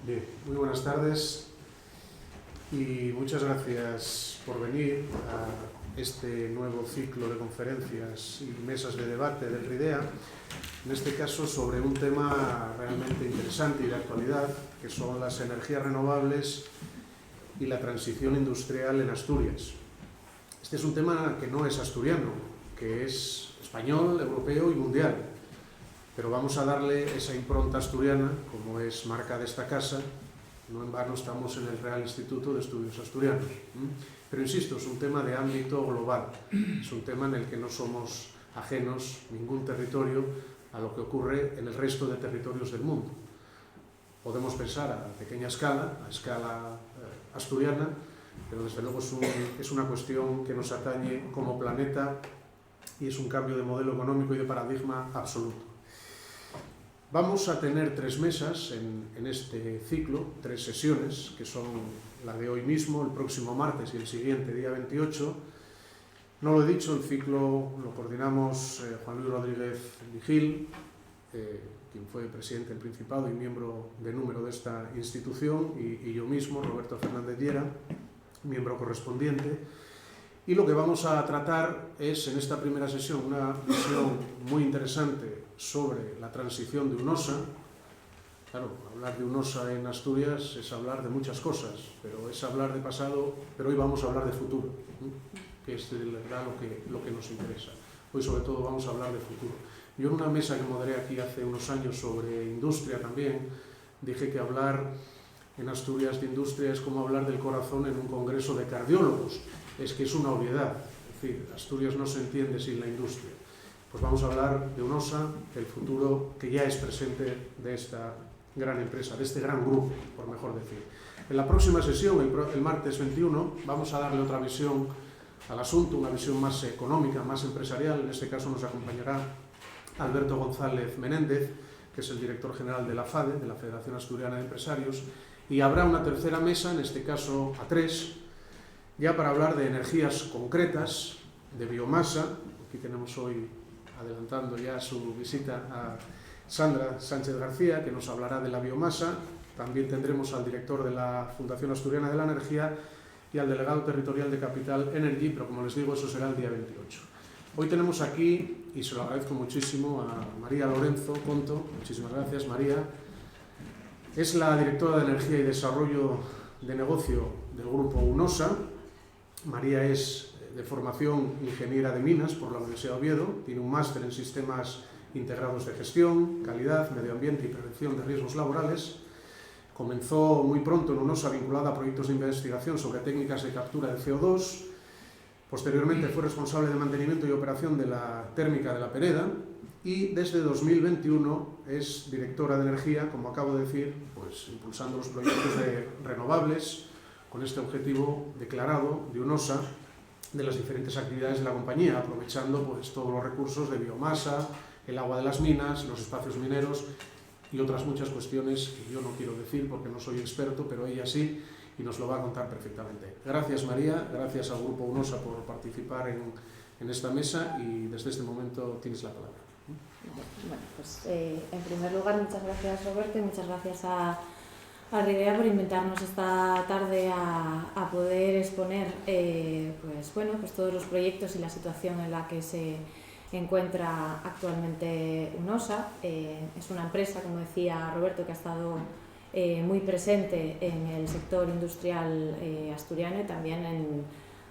Bien, muy buenas tardes y muchas gracias por venir a este nuevo ciclo de conferencias y mesas de debate del RIDEA, en este caso sobre un tema realmente interesante y de actualidad, que son las energías renovables y la transición industrial en Asturias. Este es un tema que no es asturiano, que es español, europeo y mundial, pero vamos a darle esa impronta asturiana, como es marca de esta casa. No en vano estamos en el Real Instituto de Estudios Asturianos. Pero insisto, es un tema de ámbito global, es un tema en el que no somos ajenos, ningún territorio, a lo que ocurre en el resto de territorios del mundo. Podemos pensar a pequeña escala, a escala asturiana, pero desde luego es una cuestión que nos atañe como planeta y es un cambio de modelo económico y de paradigma absoluto. Vamos a tener 3 mesas en este ciclo, 3 sesiones, que son la de hoy mismo, el próximo martes y el siguiente, día 28. No lo he dicho, el ciclo lo coordinamos Juan Luis Rodríguez Vigil, quien fue presidente del Principado y miembro de número de esta institución, y yo mismo, Roberto Fernández Llera, miembro correspondiente. Y lo que vamos a tratar es, en esta primera sesión, una visión muy interesante sobre la transición de UNOSA. Claro, hablar de UNOSA en Asturias es hablar de muchas cosas, pero es hablar de pasado, pero hoy vamos a hablar de futuro, que es de verdad lo que nos interesa. Hoy sobre todo vamos a hablar de futuro. Yo en una mesa que moderé aquí hace unos años sobre industria también, dije que hablar en Asturias de industria es como hablar del corazón en un congreso de cardiólogos. Es que es una obviedad, es decir, Asturias no se entiende sin la industria. Pues vamos a hablar de UNOSA, del futuro que ya es presente de esta gran empresa, de este gran grupo, por mejor decir. En la próxima sesión, el martes 21, vamos a darle otra visión al asunto, una visión más económica, más empresarial. En este caso nos acompañará Alberto González Menéndez, que es el director general de la FADE, de la Federación Asturiana de Empresarios, y habrá una tercera mesa, en este caso a 3, ya para hablar de energías concretas, de biomasa. Aquí tenemos hoy, adelantando ya su visita, a Sandra Sánchez García, que nos hablará de la biomasa. También tendremos al director de la Fundación Asturiana de la Energía y al delegado territorial de Capital Energy, pero como les digo, eso será el día 28. Hoy tenemos aquí, y se lo agradezco muchísimo, a María Lorenzo Conto. Muchísimas gracias, María. Es la directora de Energía y Desarrollo de Negocio del grupo UNOSA. María es de formación ingeniera de minas por la Universidad de Oviedo, tiene un máster en sistemas integrados de gestión, calidad, medio ambiente y prevención de riesgos laborales. Comenzó muy pronto en UNOSA vinculada a proyectos de investigación sobre técnicas de captura de CO2. Posteriormente fue responsable de mantenimiento y operación de la térmica de la Pereda y desde 2021 es directora de energía, como acabo de decir, pues impulsando los proyectos de renovables con este objetivo declarado de UNOSA de las diferentes actividades de la compañía, aprovechando pues todos los recursos de biomasa, el agua de las minas, los espacios mineros y otras muchas cuestiones que yo no quiero decir porque no soy experto, pero ella sí, y nos lo va a contar perfectamente. Gracias, María, gracias al grupo UNOSA por participar en esta mesa, y desde este momento tienes la palabra. Bueno, pues en primer lugar, muchas gracias, Roberto, y muchas gracias a RIDEA por invitarnos esta tarde a poder exponer pues todos los proyectos y la situación en la que se encuentra actualmente UNOSA. Es una empresa, como decía Roberto, que ha estado muy presente en el sector industrial asturiano y también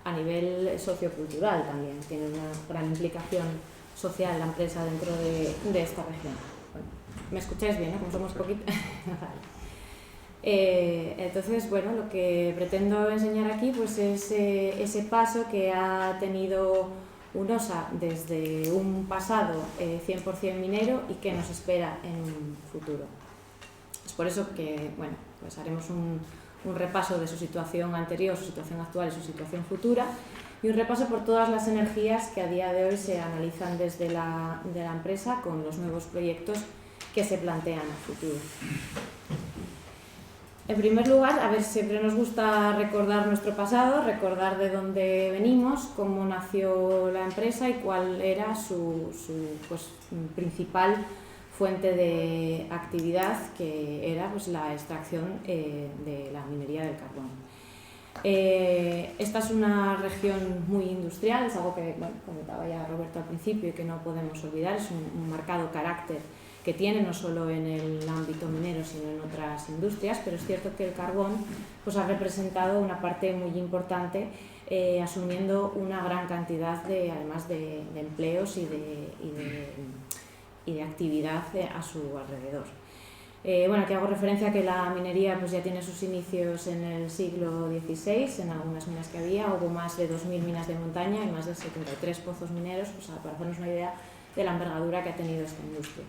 a nivel sociocultural. También tiene una gran implicación social la empresa dentro de esta región. Bueno, ¿me escucháis bien, no? Como somos poquitos. Vale. Entonces, bueno, lo que pretendo enseñar aquí pues es ese paso que ha tenido UNOSA desde un pasado 100% minero y que nos espera en un futuro. Es por eso que, bueno, pues haremos un repaso de su situación anterior, su situación actual y su situación futura, y un repaso por todas las energías que a día de hoy se analizan desde la empresa con los nuevos proyectos que se plantean a futuro. En primer lugar, a ver, siempre nos gusta recordar nuestro pasado, recordar de dónde venimos, cómo nació la empresa y cuál era su principal fuente de actividad, que era pues, la extracción de la minería del carbón. Esta es una región muy industrial, es algo que bueno, comentaba ya Roberto al principio y que no podemos olvidar, es un marcado carácter que tiene no solo en el ámbito minero sino en otras industrias, pero es cierto que el carbón pues, ha representado una parte muy importante, asumiendo una gran cantidad además de empleos y de actividad a su alrededor. Bueno, aquí hago referencia a que la minería pues, ya tiene sus inicios en el siglo XVI, en algunas minas que había, hubo más de 2.000 minas de montaña y más de 73 pozos mineros, pues, para hacernos una idea de la envergadura que ha tenido esta industria.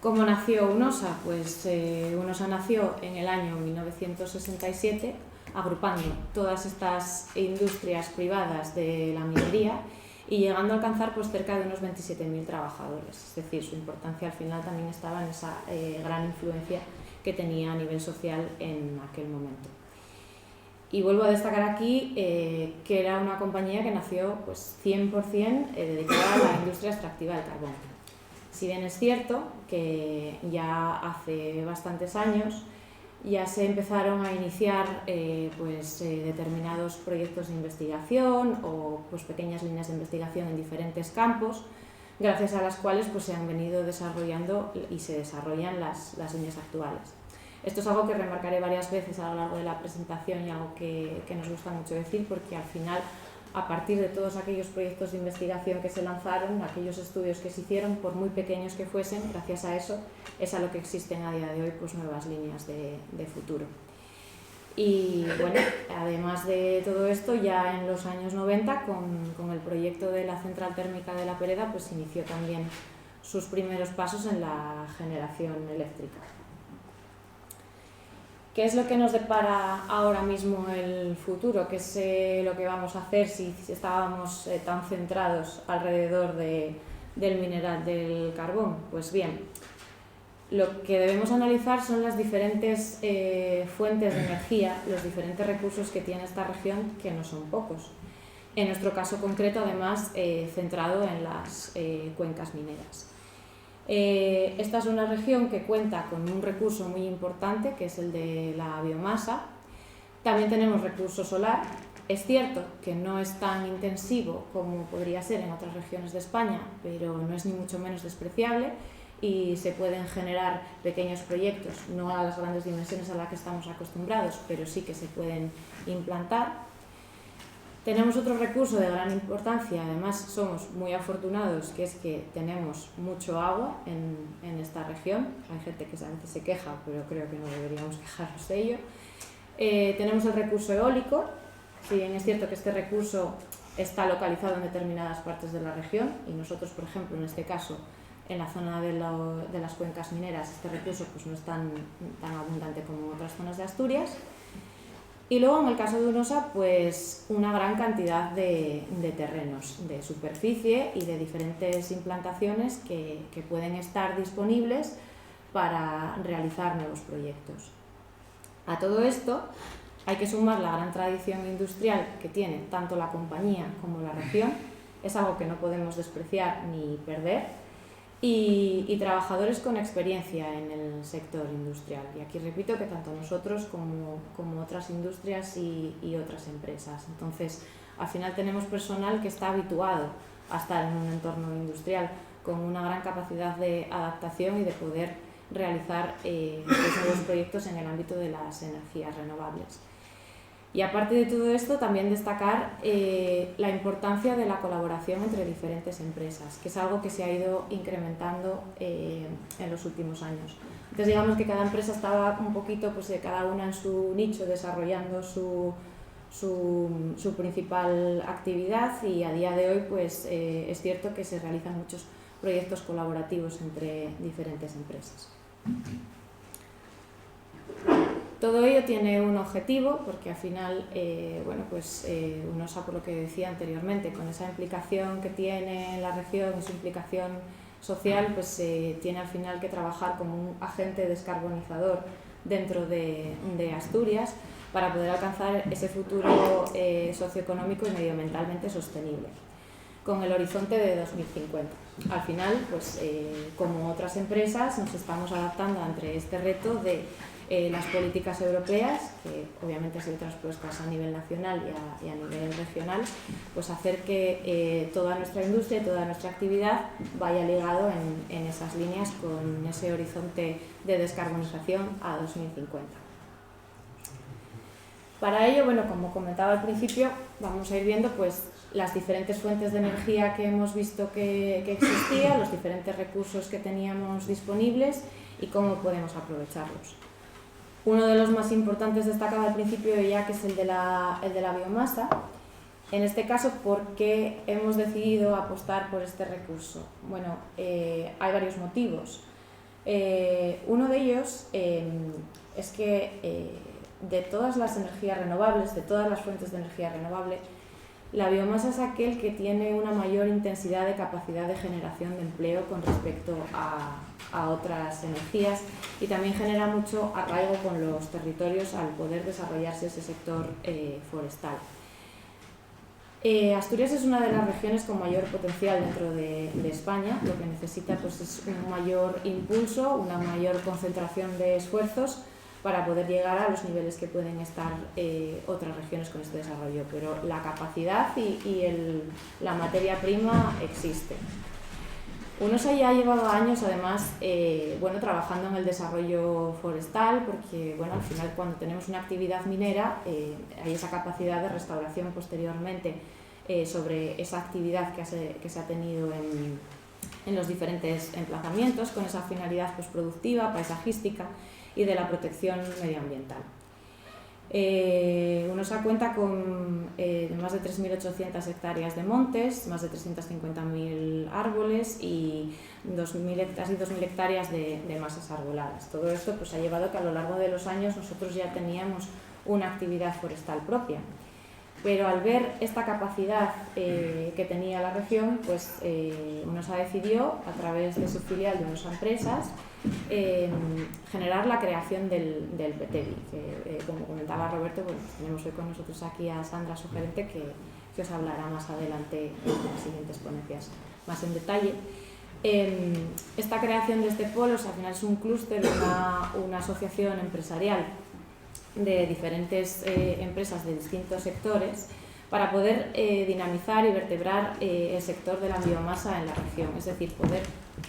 ¿Cómo nació UNOSA? Pues UNOSA nació en el año 1967, agrupando todas estas industrias privadas de la minería y llegando a alcanzar pues, cerca de unos 27.000 trabajadores. Es decir, su importancia al final también estaba en esa gran influencia que tenía a nivel social en aquel momento. Y vuelvo a destacar aquí que era una compañía que nació pues, 100% dedicada a la industria extractiva del carbón. Si bien es cierto que ya hace bastantes años ya se empezaron a iniciar determinados proyectos de investigación o pues, pequeñas líneas de investigación en diferentes campos, gracias a las cuales pues, se han venido desarrollando y se desarrollan las líneas actuales. Esto es algo que remarcaré varias veces a lo largo de la presentación y algo que nos gusta mucho decir, porque al final, a partir de todos aquellos proyectos de investigación que se lanzaron, aquellos estudios que se hicieron, por muy pequeños que fuesen, gracias a eso es a lo que existen a día de hoy pues, nuevas líneas de futuro. Y bueno, además de todo esto, ya en los años 90, con el proyecto de la central térmica de La Pereda, pues inició también sus primeros pasos en la generación eléctrica. ¿Qué es lo que nos depara ahora mismo el futuro? ¿Qué es lo que vamos a hacer si estábamos tan centrados alrededor del mineral del carbón? Pues bien, lo que debemos analizar son las diferentes fuentes de energía, los diferentes recursos que tiene esta región, que no son pocos. En nuestro caso concreto, además, centrado en las cuencas mineras. Esta es una región que cuenta con un recurso muy importante, que es el de la biomasa. También tenemos recurso solar. Es cierto que no es tan intensivo como podría ser en otras regiones de España, pero no es ni mucho menos despreciable y se pueden generar pequeños proyectos, no a las grandes dimensiones a las que estamos acostumbrados, pero sí que se pueden implantar. Tenemos otro recurso de gran importancia, además somos muy afortunados, que es que tenemos mucho agua en esta región. Hay gente que a veces se queja, pero creo que no deberíamos quejarnos de ello. Tenemos el recurso eólico. Si bien es cierto que este recurso está localizado en determinadas partes de la región, y nosotros, por ejemplo, en este caso, en la zona de las cuencas mineras, este recurso pues, no es tan abundante como en otras zonas de Asturias. Y luego, en el caso de UNOSA, pues una gran cantidad de terrenos, de superficie y de diferentes implantaciones que pueden estar disponibles para realizar nuevos proyectos. A todo esto hay que sumar la gran tradición industrial que tiene tanto la compañía como la región, es algo que no podemos despreciar ni perder, y trabajadores con experiencia en el sector industrial. Y aquí repito que tanto nosotros como otras industrias y otras empresas. Entonces, al final tenemos personal que está habituado a estar en un entorno industrial con una gran capacidad de adaptación y de poder realizar nuevos proyectos en el ámbito de las energías renovables. Y aparte de todo esto, también destacar la importancia de la colaboración entre diferentes empresas, que es algo que se ha ido incrementando en los últimos años. Entonces, digamos que cada empresa estaba un poquito, pues, cada una en su nicho, desarrollando su principal actividad, y a día de hoy pues, es cierto que se realizan muchos proyectos colaborativos entre diferentes empresas. Todo ello tiene un objetivo, porque al final, UNOSA, por lo que decía anteriormente, con esa implicación que tiene en la región, esa implicación social, pues tiene al final que trabajar como un agente descarbonizador dentro de Asturias para poder alcanzar ese futuro socioeconómico y medioambientalmente sostenible. con el horizonte de 2050. Al final, pues, como otras empresas, nos estamos adaptando ante este reto de las políticas europeas, que obviamente han sido traspuestas a nivel nacional y a nivel regional, pues hacer que toda nuestra industria y toda nuestra actividad vaya ligado en esas líneas con ese horizonte de descarbonización a 2050. Para ello, bueno, como comentaba al principio, vamos a ir viendo pues las diferentes fuentes de energía que hemos visto que existían, los diferentes recursos que teníamos disponibles y cómo podemos aprovecharlos. Uno de los más importantes destacaba al principio ya, que es el de la biomasa. En este caso, ¿por qué hemos decidido apostar por este recurso? Bueno, hay varios motivos. Uno de ellos es que de todas las energías renovables, de todas las fuentes de energía renovable, la biomasa es aquel que tiene una mayor intensidad de capacidad de generación de empleo con respecto a otras energías, y también genera mucho arraigo con los territorios al poder desarrollarse ese sector forestal. Asturias es una de las regiones con mayor potencial dentro de España. Lo que necesita pues, es un mayor impulso, una mayor concentración de esfuerzos para poder llegar a los niveles que pueden estar otras regiones con este desarrollo, pero la capacidad y la materia prima existe. UNOSA ya ha llevado años, además, bueno, trabajando en el desarrollo forestal, porque bueno, al final cuando tenemos una actividad minera hay esa capacidad de restauración posteriormente sobre esa actividad que se ha tenido en los diferentes emplazamientos, con esa finalidad pues, productiva, paisajística y de la protección medioambiental. UNOSA cuenta con más de 3.800 hectáreas de montes, más de 350.000 árboles y casi 2.000 hectáreas de masas arboladas. Todo esto pues, ha llevado a que a lo largo de los años nosotros ya teníamos una actividad forestal propia. Pero al ver esta capacidad que tenía la región, pues UNOSA decidió, a través de su filial de UNOSA Empresas, generar la creación del PTEBI, que como comentaba Roberto, bueno, tenemos hoy con nosotros aquí a Sandra, su gerente, que os hablará más adelante en las siguientes ponencias más en detalle. Esta creación de este polo, al final es un clúster, una asociación empresarial de diferentes empresas de distintos sectores para poder dinamizar y vertebrar el sector de la biomasa en la región, es decir, poder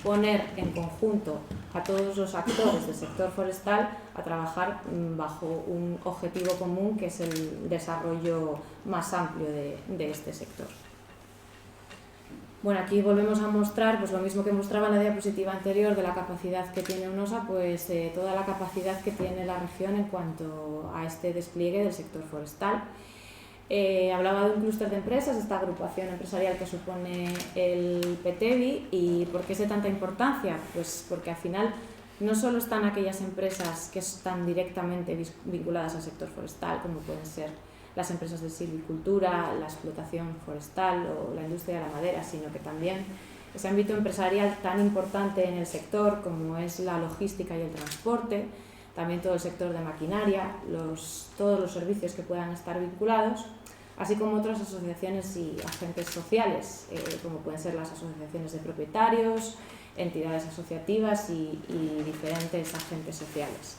poner en conjunto a todos los actores del sector forestal a trabajar bajo un objetivo común, que es el desarrollo más amplio de este sector. Bueno, aquí volvemos a mostrar pues, lo mismo que mostraba en la diapositiva anterior de la capacidad que tiene UNOSA, pues toda la capacidad que tiene la región en cuanto a este despliegue del sector forestal. Hablaba de un clúster de empresas, esta agrupación empresarial que supone el PTEBI. ¿Y por qué es de tanta importancia? Pues porque al final no solo están aquellas empresas que están directamente vinculadas al sector forestal, como pueden ser las empresas de silvicultura, la explotación forestal o la industria de la madera, sino que también ese ámbito empresarial tan importante en el sector como es la logística y el transporte, también todo el sector de maquinaria, todos los servicios que puedan estar vinculados, así como otras asociaciones y agentes sociales, como pueden ser las asociaciones de propietarios, entidades asociativas y diferentes agentes sociales.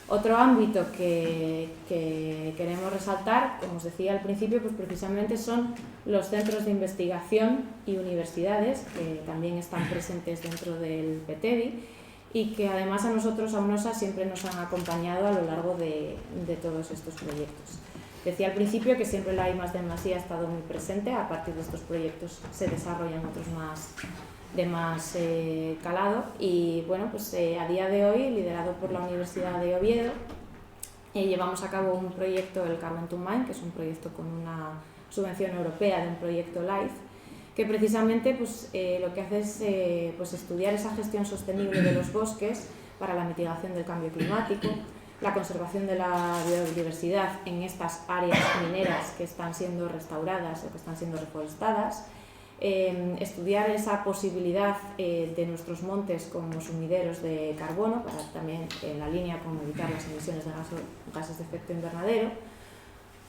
Otro ámbito que queremos resaltar, como os decía al principio, pues precisamente son los centros de investigación y universidades que también están presentes dentro del PTEBI y que además a nosotros, a UNOSA, siempre nos han acompañado a lo largo de todos estos proyectos. Decía al principio que siempre la I+D+I ha estado muy presente. A partir de estos proyectos se desarrollan otros de más calado y bueno, pues a día de hoy, liderado por la Universidad de Oviedo, llevamos a cabo un proyecto, el Carbon to Mine, que es un proyecto con una subvención europea de un proyecto LIFE, que precisamente pues, lo que hace es pues, estudiar esa gestión sostenible de los bosques para la mitigación del cambio climático, la conservación de la biodiversidad en estas áreas mineras que están siendo restauradas o que están siendo reforestadas, estudiar esa posibilidad de nuestros montes como sumideros de carbono, para también en la línea con evitar las emisiones de gases de efecto invernadero.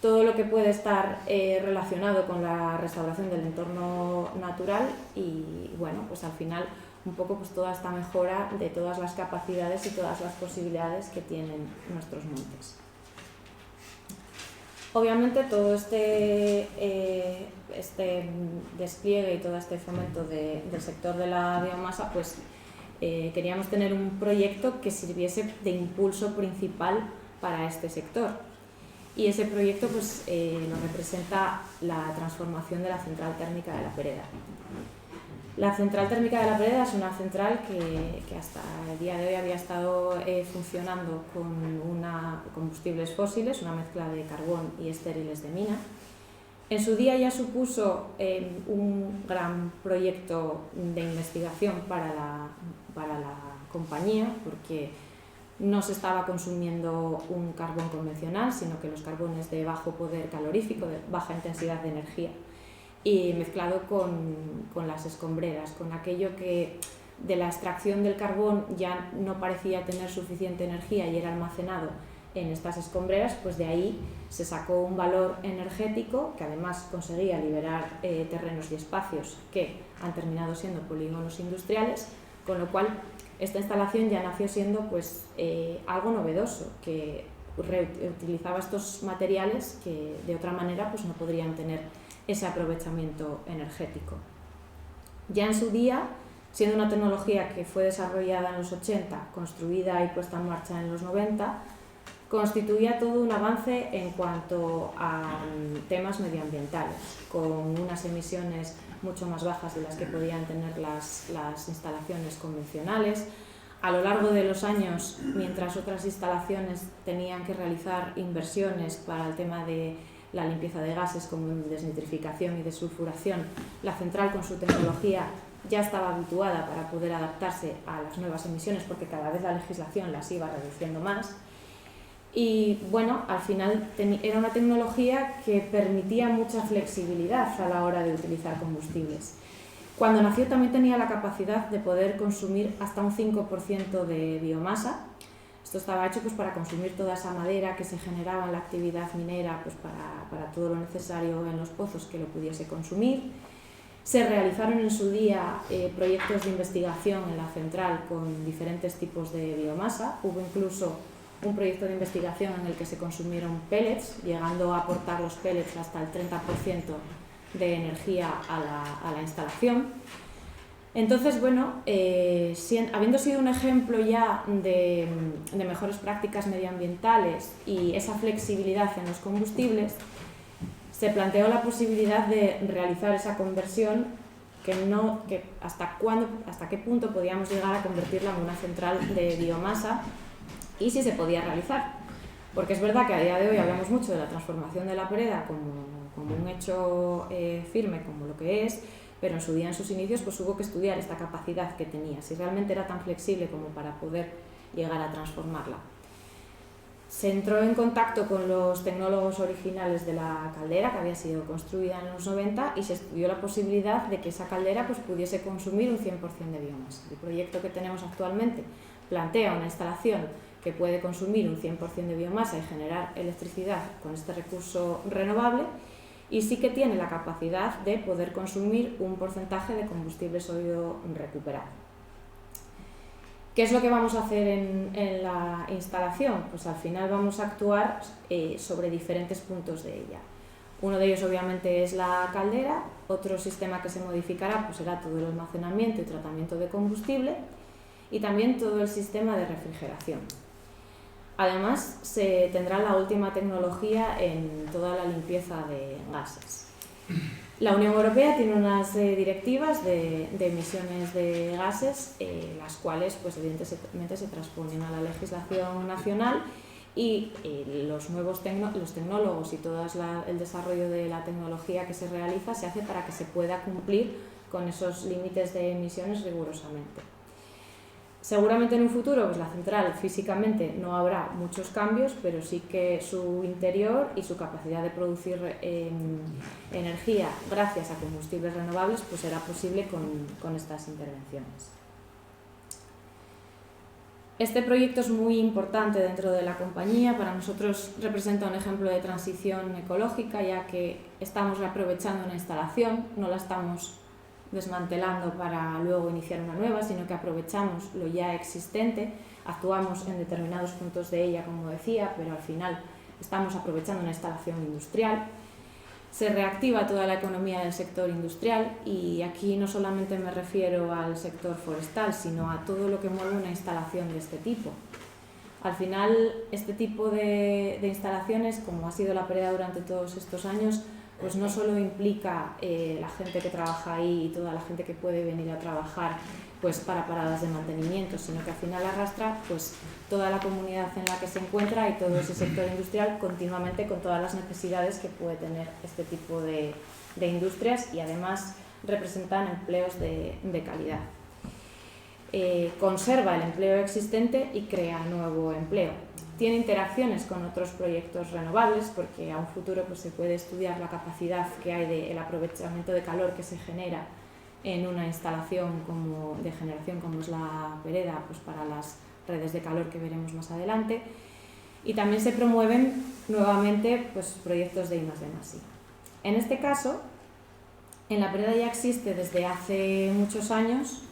todo lo que puede estar relacionado con la restauración del entorno natural y bueno, pues al final un poco pues toda esta mejora de todas las capacidades y todas las posibilidades que tienen nuestros montes. Obviamente todo este despliegue y todo este fomento del sector de la biomasa, pues queríamos tener un proyecto que sirviese de impulso principal para este sector. Y ese proyecto pues, nos representa la transformación de la central térmica de La Pereda. La central térmica de La Pereda es una central que hasta el día de hoy había estado funcionando con combustibles fósiles, una mezcla de carbón y estériles de mina. En su día ya supuso un gran proyecto de investigación para la compañía, porque no se estaba consumiendo un carbón convencional, sino que los carbones de bajo poder calorífico, de baja intensidad de energía, y mezclado con las escombreras, con aquello que de la extracción del carbón ya no parecía tener suficiente energía y era almacenado en estas escombreras, pues de ahí se sacó un valor energético que además conseguía liberar terrenos y espacios que han terminado siendo polígonos industriales, con lo cual esta instalación ya nació siendo pues, algo novedoso, que reutilizaba estos materiales que de otra manera pues, no podrían tener ese aprovechamiento energético. Ya en su día, siendo una tecnología que fue desarrollada en los 80, construida y puesta en marcha en los 90, constituía todo un avance en cuanto a temas medioambientales, con unas emisiones mucho más bajas de las que podían tener las instalaciones convencionales. A lo largo de los años, mientras otras instalaciones tenían que realizar inversiones para el tema de la limpieza de gases como desnitrificación y desulfuración, la central con su tecnología ya estaba habituada para poder adaptarse a las nuevas emisiones porque cada vez la legislación las iba reduciendo más. Y bueno, al final era una tecnología que permitía mucha flexibilidad a la hora de utilizar combustibles. Cuando nació también tenía la capacidad de poder consumir hasta un 5% de biomasa. Esto estaba hecho pues, para consumir toda esa madera que se generaba en la actividad minera pues, para todo lo necesario en los pozos que lo pudiese consumir. Se realizaron en su día proyectos de investigación en la central con diferentes tipos de biomasa. Hubo incluso un proyecto de investigación en el que se consumieron pellets, llegando a aportar los pellets hasta el 30% de energía a la instalación. Entonces, bueno, habiendo sido un ejemplo ya de mejores prácticas medioambientales y esa flexibilidad en los combustibles, se planteó la posibilidad de realizar esa conversión que hasta qué punto podíamos llegar a convertirla en una central de biomasa y si se podía realizar. Porque es verdad que a día de hoy hablamos mucho de la transformación de La Pereda como un hecho firme, como lo que es, pero en su día, en sus inicios, pues hubo que estudiar esta capacidad que tenía, si realmente era tan flexible como para poder llegar a transformarla. Se entró en contacto con los tecnólogos originales de la caldera, que había sido construida en los 90, y se estudió la posibilidad de que esa caldera pues, pudiese consumir un 100% de biomasa. El proyecto que tenemos actualmente plantea una instalación que puede consumir un 100% de biomasa y generar electricidad con este recurso renovable, y sí que tiene la capacidad de poder consumir un porcentaje de combustible sólido recuperado. ¿Qué es lo que vamos a hacer en la instalación? Pues al final vamos a actuar sobre diferentes puntos de ella. Uno de ellos obviamente es la caldera, otro sistema que se modificará pues será todo el almacenamiento y tratamiento de combustible y también todo el sistema de refrigeración. Además, se tendrá la última tecnología en toda la limpieza de gases. La Unión Europea tiene unas directivas de emisiones de gases, las cuales pues, evidentemente se transponen a la legislación nacional y los tecnólogos y todo el desarrollo de la tecnología que se realiza se hace para que se pueda cumplir con esos límites de emisiones rigurosamente. Seguramente en un futuro pues la central físicamente no habrá muchos cambios, pero sí que su interior y su capacidad de producir energía gracias a combustibles renovables pues será posible con estas intervenciones. Este proyecto es muy importante dentro de la compañía. Para nosotros representa un ejemplo de transición ecológica, ya que estamos reaprovechando una instalación, no la estamos desmantelando para luego iniciar una nueva, sino que aprovechamos lo ya existente, actuamos en determinados puntos de ella, como decía, pero al final estamos aprovechando una instalación industrial. Se reactiva toda la economía del sector industrial, y aquí no solamente me refiero al sector forestal, sino a todo lo que mueve una instalación de este tipo. Al final, este tipo de instalaciones, como ha sido la Pereda durante todos estos años, pues no solo implica la gente que trabaja ahí y toda la gente que puede venir a trabajar pues para paradas de mantenimiento, sino que al final arrastra pues toda la comunidad en la que se encuentra y todo ese sector industrial continuamente, con todas las necesidades que puede tener este tipo de industrias, y además representan empleos de calidad. Conserva el empleo existente y crea nuevo empleo. Tiene interacciones con otros proyectos renovables, porque a un futuro pues, se puede estudiar la capacidad que hay del aprovechamiento de calor que se genera en una instalación de generación como es la Pereda, pues para las redes de calor que veremos más adelante. Y también se promueven nuevamente pues, proyectos de I+D+I. En este caso, en la Pereda ya existe desde hace muchos años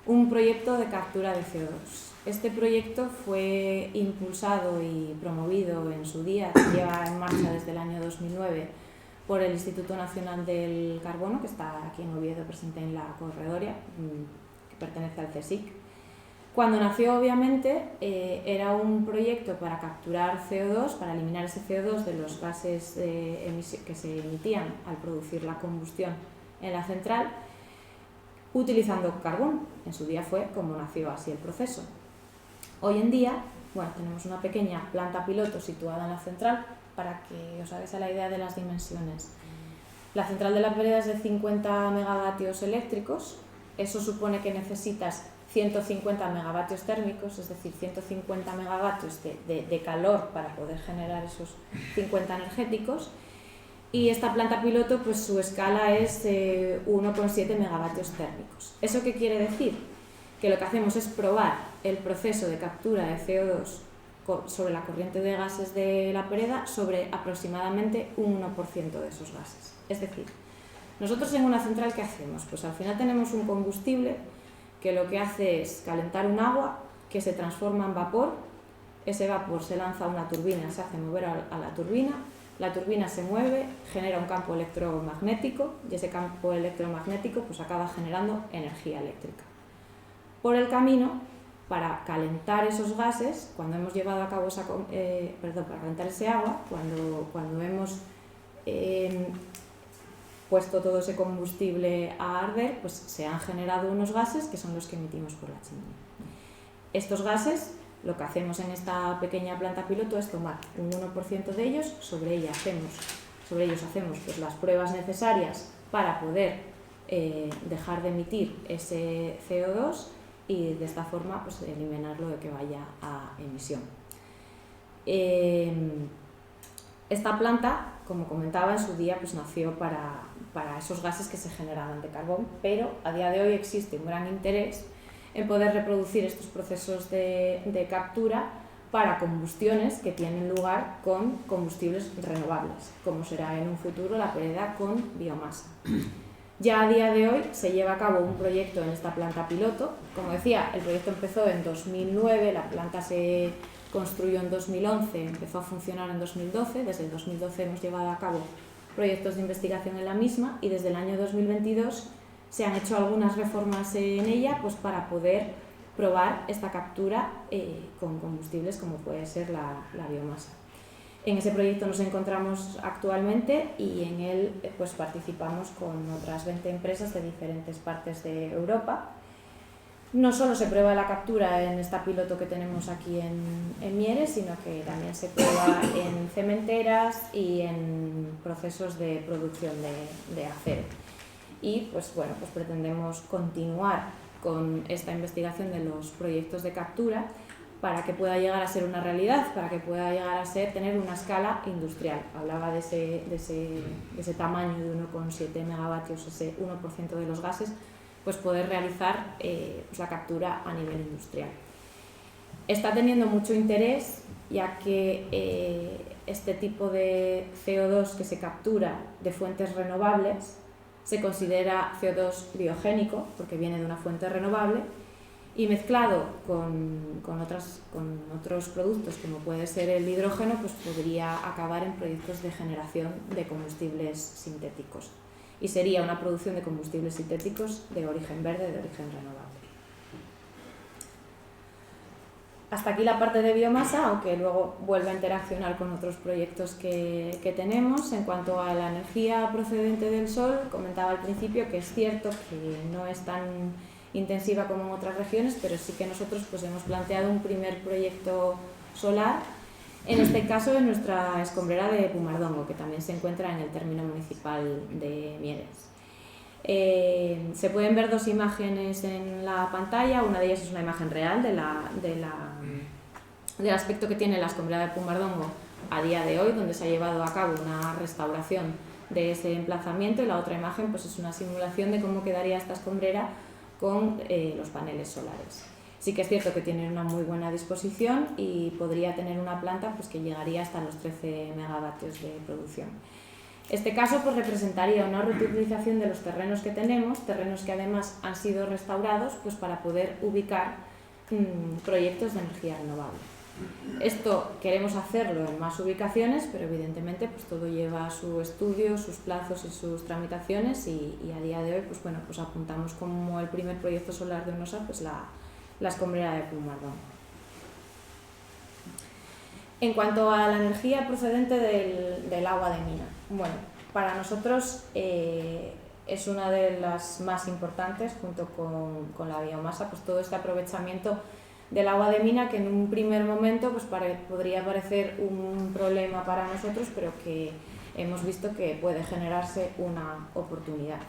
un proyecto de captura de CO2. Este proyecto fue impulsado y promovido en su día, lleva en marcha desde el año 2009 por el Instituto Nacional del Carbono, que está aquí en Oviedo, presente en la Corredoria, que pertenece al CSIC. Cuando nació, obviamente, era un proyecto para capturar CO2, para eliminar ese CO2 de los gases que se emitían al producir la combustión en la central, utilizando carbón. En su día fue como nació así el proceso. Hoy en día, bueno, tenemos una pequeña planta piloto situada en la central, para que os hagáis a la idea de las dimensiones. La central de la Pereda es de 50 megavatios eléctricos, eso supone que necesitas 150 megavatios térmicos, es decir, 150 megavatios de calor para poder generar esos 50 energéticos, y esta planta piloto, pues su escala es 1,7 megavatios térmicos. ¿Eso qué quiere decir? Que lo que hacemos es probar el proceso de captura de CO2 sobre la corriente de gases de la Pereda sobre aproximadamente un 1% de esos gases. Es decir, nosotros en una central, ¿qué hacemos? Pues al final tenemos un combustible que lo que hace es calentar un agua que se transforma en vapor, ese vapor se lanza a una turbina, se hace mover a la turbina se mueve, genera un campo electromagnético, y ese campo electromagnético pues acaba generando energía eléctrica. Por el camino, para calentar esos gases, cuando hemos llevado a cabo para calentar ese agua, cuando hemos puesto todo ese combustible a arder, pues se han generado unos gases que son los que emitimos por la chimenea. Estos gases, lo que hacemos en esta pequeña planta piloto es tomar un 1% de ellos, sobre ellos hacemos pues, las pruebas necesarias para poder dejar de emitir ese CO2, y de esta forma pues, eliminarlo de que vaya a emisión. Esta planta, como comentaba, en su día pues, nació para esos gases que se generaban de carbón, pero a día de hoy existe un gran interés en poder reproducir estos procesos de captura para combustiones que tienen lugar con combustibles renovables, como será en un futuro la Pereda con biomasa. Ya a día de hoy se lleva a cabo un proyecto en esta planta piloto. Como decía, el proyecto empezó en 2009, la planta se construyó en 2011, empezó a funcionar en 2012. Desde el 2012 hemos llevado a cabo proyectos de investigación en la misma, y desde el año 2022 se han hecho algunas reformas en ella pues, para poder probar esta captura con combustibles como puede ser la biomasa. En ese proyecto nos encontramos actualmente, y en él pues, participamos con otras 20 empresas de diferentes partes de Europa. No solo se prueba la captura en esta piloto que tenemos aquí en Mieres, sino que también se prueba en cementeras y en procesos de producción de acero. Y pues, bueno, pues pretendemos continuar con esta investigación de los proyectos de captura para que pueda llegar a ser una realidad, para que pueda llegar a tener una escala industrial. Hablaba de ese tamaño de 1,7 megavatios, ese 1% de los gases, pues poder realizar pues la captura a nivel industrial. está teniendo mucho interés, ya que este tipo de CO2 que se captura de fuentes renovables se considera CO2 biogénico, porque viene de una fuente renovable, y mezclado con otros productos, como puede ser el hidrógeno, pues podría acabar en proyectos de generación de combustibles sintéticos. Y sería una producción de combustibles sintéticos de origen verde, de origen renovable. Hasta aquí la parte de biomasa, aunque luego vuelve a interaccionar con otros proyectos que tenemos. En cuanto a la energía procedente del sol, comentaba al principio que es cierto que no es tan intensiva como en otras regiones, pero sí que nosotros pues, hemos planteado un primer proyecto solar, en este caso en nuestra escombrera de Pumardongo, que también se encuentra en el término municipal de Mieres. Se pueden ver dos imágenes en la pantalla. Una de ellas es una imagen real del aspecto que tiene la escombrera de Pumardongo a día de hoy, donde se ha llevado a cabo una restauración de ese emplazamiento, y la otra imagen pues, es una simulación de cómo quedaría esta escombrera con los paneles solares. Sí que es cierto que tiene una muy buena disposición y podría tener una planta pues, que llegaría hasta los 13 megavatios de producción. Este caso pues, representaría una reutilización de los terrenos que tenemos, terrenos que además han sido restaurados pues, para poder ubicar proyectos de energía renovable. Esto queremos hacerlo en más ubicaciones, pero evidentemente pues, todo lleva su estudio, sus plazos y sus tramitaciones, y a día de hoy pues, bueno, pues apuntamos como el primer proyecto solar de UNOSA pues, la escombrera de Pumardongo. En cuanto a la energía procedente del agua de mina, bueno, para nosotros es una de las más importantes, junto con la biomasa, pues todo este aprovechamiento del agua de mina, que en un primer momento pues podría parecer un problema para nosotros, pero que hemos visto que puede generarse una oportunidad.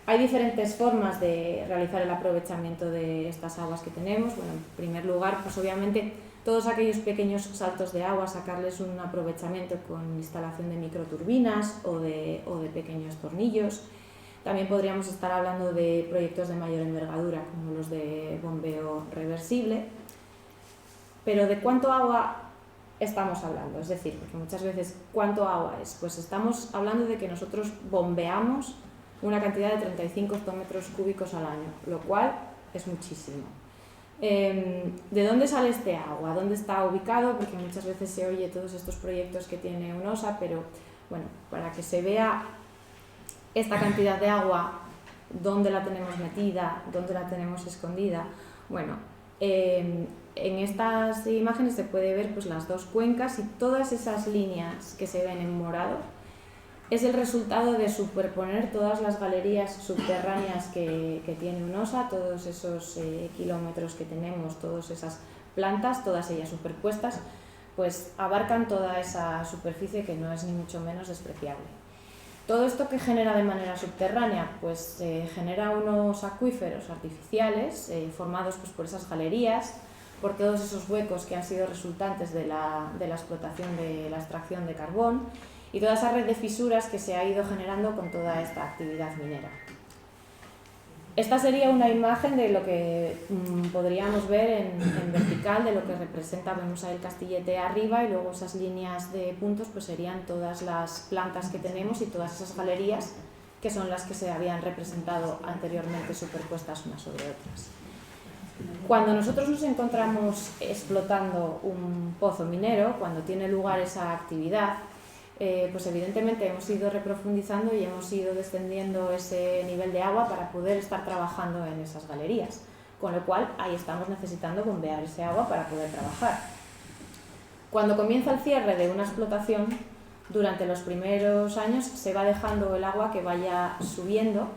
Hay diferentes formas de realizar el aprovechamiento de estas aguas que tenemos. Bueno, en primer lugar, pues obviamente todos aquellos pequeños saltos de agua, sacarles un aprovechamiento con instalación de microturbinas o de pequeños tornillos. También podríamos estar hablando de proyectos de mayor envergadura, como los de bombeo reversible. Pero ¿de cuánto agua estamos hablando? Es decir, porque muchas veces, ¿cuánto agua es? Pues estamos hablando de que nosotros bombeamos una cantidad de 35 hectómetros cúbicos al año, lo cual es muchísimo. ¿De dónde sale este agua? ¿Dónde está ubicado? Porque muchas veces se oye todos estos proyectos que tiene UNOSA, pero bueno, para que se vea esta cantidad de agua, dónde la tenemos metida, dónde la tenemos escondida. Bueno, en estas imágenes se puede ver pues, las dos cuencas, y todas esas líneas que se ven en morado es el resultado de superponer todas las galerías subterráneas que tiene UNOSA, todos esos kilómetros que tenemos, todas esas plantas, todas ellas superpuestas, pues abarcan toda esa superficie, que no es ni mucho menos despreciable. Todo esto que genera de manera subterránea, pues genera unos acuíferos artificiales formados pues, por esas galerías, por todos esos huecos que han sido resultantes de la explotación de la extracción de carbón, y toda esa red de fisuras que se ha ido generando con toda esta actividad minera. Esta sería una imagen de lo que podríamos ver en vertical, de lo que representa, vemos ahí el Castillete arriba, y luego esas líneas de puntos pues serían todas las plantas que tenemos y todas esas galerías, que son las que se habían representado anteriormente superpuestas unas sobre otras. Cuando nosotros nos encontramos explotando un pozo minero, cuando tiene lugar esa actividad, pues evidentemente hemos ido reprofundizando y hemos ido descendiendo ese nivel de agua para poder estar trabajando en esas galerías, con lo cual ahí estamos necesitando bombear ese agua para poder trabajar. Cuando comienza el cierre de una explotación, durante los primeros años se va dejando el agua que vaya subiendo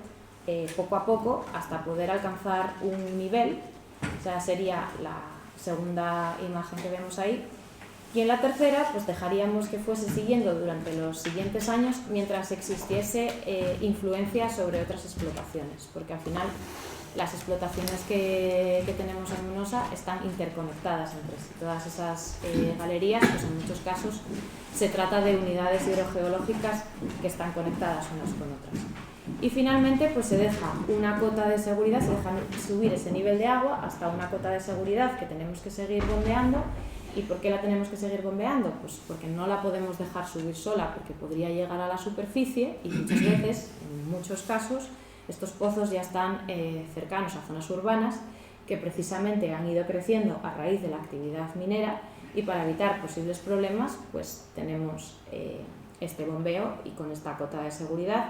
poco a poco hasta poder alcanzar un nivel, o sea, sería la segunda imagen que vemos ahí. Y en la tercera, pues dejaríamos que fuese siguiendo durante los siguientes años mientras existiese influencia sobre otras explotaciones, porque al final las explotaciones que tenemos en UNOSA están interconectadas entre sí. Todas esas galerías, pues en muchos casos se trata de unidades hidrogeológicas que están conectadas unas con otras. Y finalmente pues se deja una cota de seguridad, se deja subir ese nivel de agua hasta una cota de seguridad que tenemos que seguir bombeando. ¿Y por qué la tenemos que seguir bombeando? Pues porque no la podemos dejar subir sola, porque podría llegar a la superficie y muchas veces, en muchos casos, estos pozos ya están cercanos a zonas urbanas que precisamente han ido creciendo a raíz de la actividad minera, y para evitar posibles problemas pues tenemos este bombeo y con esta cota de seguridad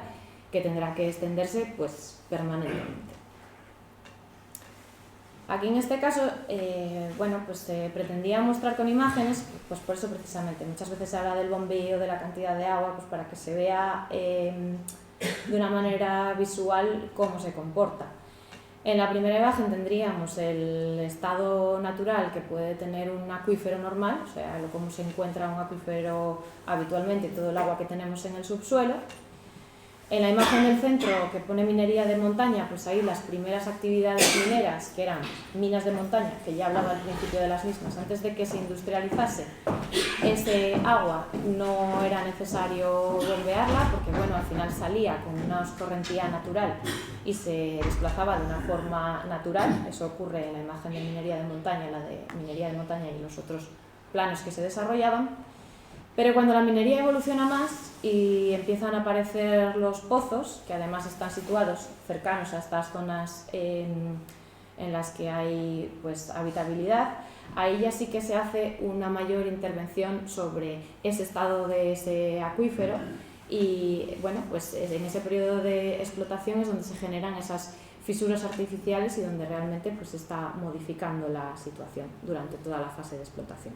que tendrá que extenderse pues permanentemente. Aquí en este caso, bueno, pues se pretendía mostrar con imágenes, pues por eso precisamente, muchas veces se habla del bombeo, de la cantidad de agua, pues para que se vea de una manera visual cómo se comporta. En la primera imagen tendríamos el estado natural que puede tener un acuífero normal, o sea, cómo se encuentra un acuífero habitualmente, todo el agua que tenemos en el subsuelo. En la imagen del centro que pone minería de montaña, pues ahí las primeras actividades mineras, que eran minas de montaña, que ya hablaba al principio de las mismas, antes de que se industrializase ese agua no era necesario bombearla, porque bueno, al final salía con una escorrentía natural y se desplazaba de una forma natural. Eso ocurre en la imagen de minería de montaña, la de minería de montaña y los otros planos que se desarrollaban. Pero cuando la minería evoluciona más y empiezan a aparecer los pozos, que además están situados cercanos a estas zonas en las que hay pues, habitabilidad, ahí ya sí que se hace una mayor intervención sobre ese estado de ese acuífero y bueno, pues en ese periodo de explotación es donde se generan esas fisuras artificiales y donde realmente pues, se está modificando la situación durante toda la fase de explotación.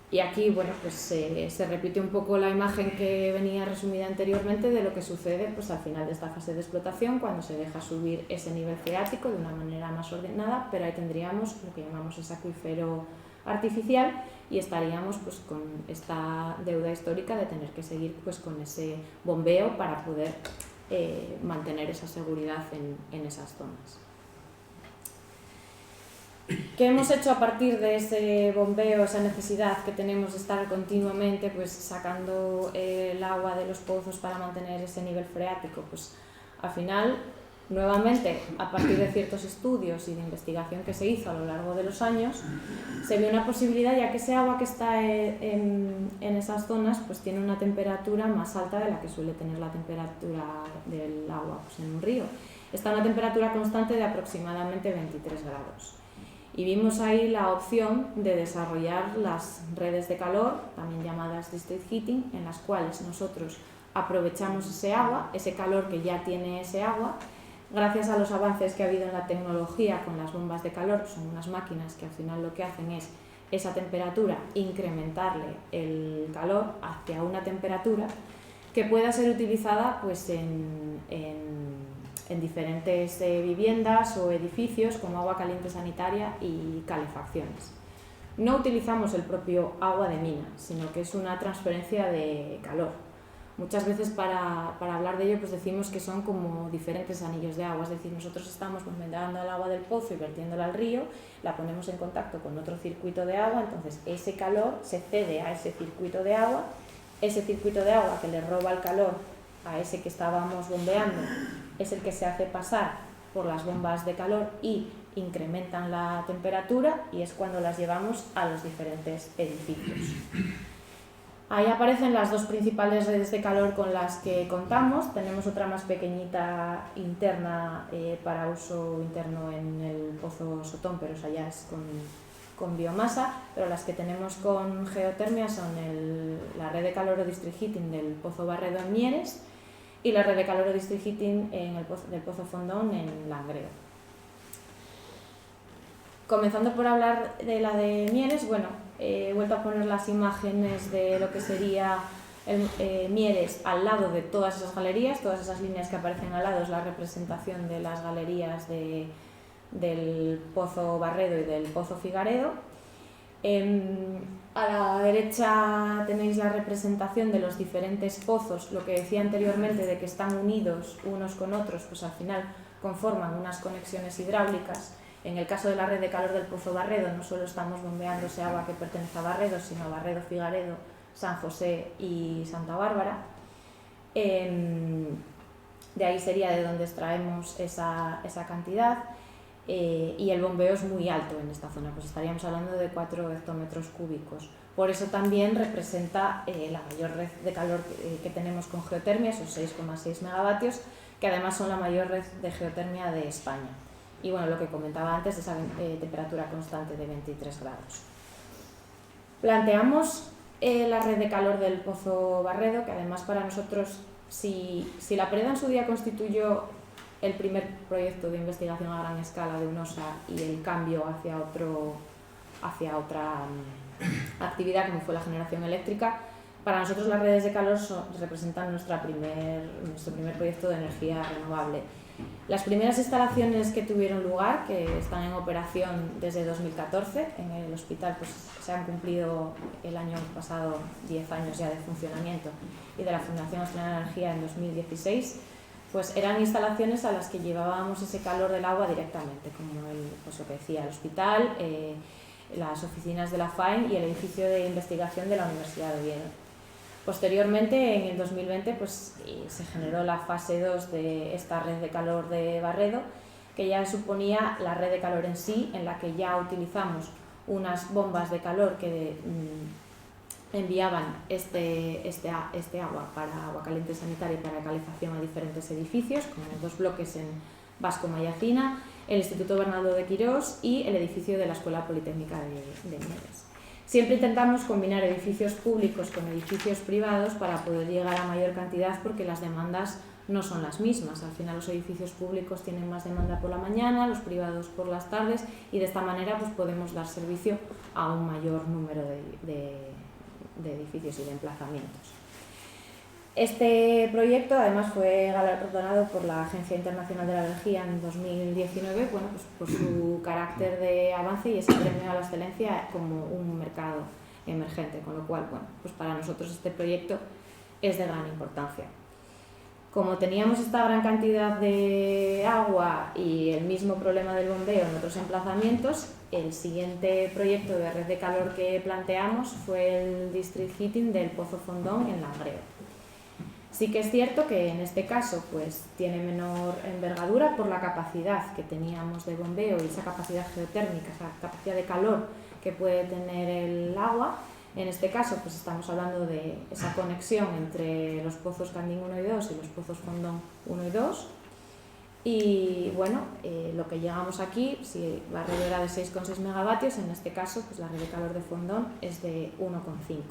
Y aquí, bueno, pues se repite un poco la imagen que venía resumida anteriormente de lo que sucede pues, al final de esta fase de explotación, cuando se deja subir ese nivel freático de una manera más ordenada, pero ahí tendríamos lo que llamamos ese acuífero artificial y estaríamos pues, con esta deuda histórica de tener que seguir pues, con ese bombeo para poder mantener esa seguridad en esas zonas. ¿Qué hemos hecho a partir de ese bombeo, esa necesidad que tenemos de estar continuamente pues, sacando el agua de los pozos para mantener ese nivel freático? Pues al final, nuevamente, a partir de ciertos estudios y de investigación que se hizo a lo largo de los años, se vio una posibilidad, ya que ese agua que está en esas zonas pues, tiene una temperatura más alta de la que suele tener la temperatura del agua pues, en un río. Está a una temperatura constante de aproximadamente 23 grados. Y vimos ahí la opción de desarrollar las redes de calor, también llamadas district heating, en las cuales nosotros aprovechamos ese agua, ese calor que ya tiene ese agua, gracias a los avances que ha habido en la tecnología con las bombas de calor, son unas máquinas que al final lo que hacen es esa temperatura, incrementarle el calor hacia una temperatura que pueda ser utilizada pues, en diferentes viviendas o edificios como agua caliente sanitaria y calefacciones. No utilizamos el propio agua de mina, sino que es una transferencia de calor. Muchas veces para hablar de ello pues decimos que son como diferentes anillos de agua, es decir, nosotros estamos bombeando el agua del pozo y vertiéndola al río, la ponemos en contacto con otro circuito de agua, entonces ese calor se cede a ese circuito de agua, ese circuito de agua que le roba el calor a ese que estábamos bombeando es el que se hace pasar por las bombas de calor y incrementan la temperatura y es cuando las llevamos a los diferentes edificios. Ahí aparecen las dos principales redes de calor con las que contamos. Tenemos otra más pequeñita interna para uso interno en el pozo Sotón, pero esa ya es con biomasa, pero las que tenemos con geotermia son la red de calor o district heating del pozo Barredo en Mieres y la red de calor o district heating del pozo Fondón en Langreo. Comenzando por hablar de la de Mieres, bueno, he vuelto a poner las imágenes de lo que sería Mieres al lado de todas esas galerías, todas esas líneas que aparecen al lado es la representación de las galerías del pozo Barredo y del pozo Figaredo. A la derecha tenéis la representación de los diferentes pozos, lo que decía anteriormente de que están unidos unos con otros, pues al final conforman unas conexiones hidráulicas. En el caso de la red de calor del pozo Barredo no solo estamos bombeando ese agua que pertenece a Barredo, sino a Barredo, Figaredo, San José y Santa Bárbara. de ahí sería de donde extraemos esa cantidad, y el bombeo es muy alto en esta zona, pues estaríamos hablando de 4 hectómetros cúbicos. Por eso también representa la mayor red de calor que tenemos con geotermia, esos 6,6 megavatios, que además son la mayor red de geotermia de España. Y bueno, lo que comentaba antes, esa temperatura constante de 23 grados. Planteamos la red de calor del Pozo Barredo, que además para nosotros, si la PREDA en su día constituyó el primer proyecto de investigación a gran escala de UNOSA y el cambio hacia otra actividad como fue la generación eléctrica, para nosotros las redes de calor representan nuestro primer proyecto de energía renovable. Las primeras instalaciones que tuvieron lugar, que están en operación desde 2014 en el hospital, pues se han cumplido el año pasado 10 años ya de funcionamiento, y de la Fundación Australiana de Energía en 2016, pues eran instalaciones a las que llevábamos ese calor del agua directamente, como pues lo que decía, el hospital, las oficinas de la FAEN y el edificio de investigación de la Universidad de Oviedo. Posteriormente, en el 2020, pues, se generó la fase 2 de esta red de calor de Barredo, que ya suponía la red de calor en sí, en la que ya utilizamos unas bombas de calor que enviaban este agua para agua caliente sanitaria y para calefacción a diferentes edificios, como 2 bloques en Vasco Mayacina, el Instituto Bernardo de Quirós y el edificio de la Escuela Politécnica de Nieves. Siempre intentamos combinar edificios públicos con edificios privados para poder llegar a mayor cantidad, porque las demandas no son las mismas. Al final los edificios públicos tienen más demanda por la mañana, los privados por las tardes, y de esta manera pues podemos dar servicio a un mayor número de edificios y de emplazamientos. Este proyecto además fue galardonado por la Agencia Internacional de la Energía en 2019, bueno, pues por su carácter de avance y ese premio a la excelencia como un mercado emergente, con lo cual, bueno, pues para nosotros este proyecto es de gran importancia. Como teníamos esta gran cantidad de agua y el mismo problema del bombeo en otros emplazamientos, el siguiente proyecto de red de calor que planteamos fue el District Heating del Pozo Fondón en Langreo. Sí que es cierto que en este caso pues, tiene menor envergadura por la capacidad que teníamos de bombeo y esa capacidad geotérmica, esa capacidad de calor que puede tener el agua. En este caso pues, estamos hablando de esa conexión entre los pozos Candín 1 y 2 y los pozos Fondón 1 y 2. Y bueno, lo que llegamos aquí, si Barredo era de 6,6 megavatios, en este caso pues, la red de calor de Fondón es de 1,5.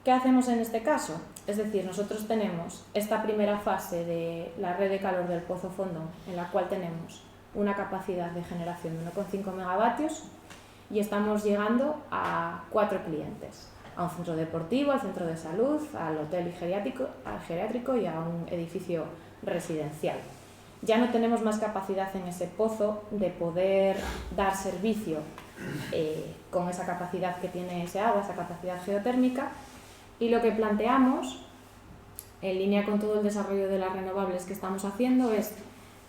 ¿Qué hacemos en este caso? Es decir, nosotros tenemos esta primera fase de la red de calor del Pozo Fondón, en la cual tenemos una capacidad de generación de 1,5 megavatios y estamos llegando a 4 clientes, a un centro deportivo, al centro de salud, al hotel geriátrico y a un edificio residencial. Ya no tenemos más capacidad en ese pozo de poder dar servicio con esa capacidad que tiene ese agua, esa capacidad geotérmica. Y lo que planteamos, en línea con todo el desarrollo de las renovables que estamos haciendo, es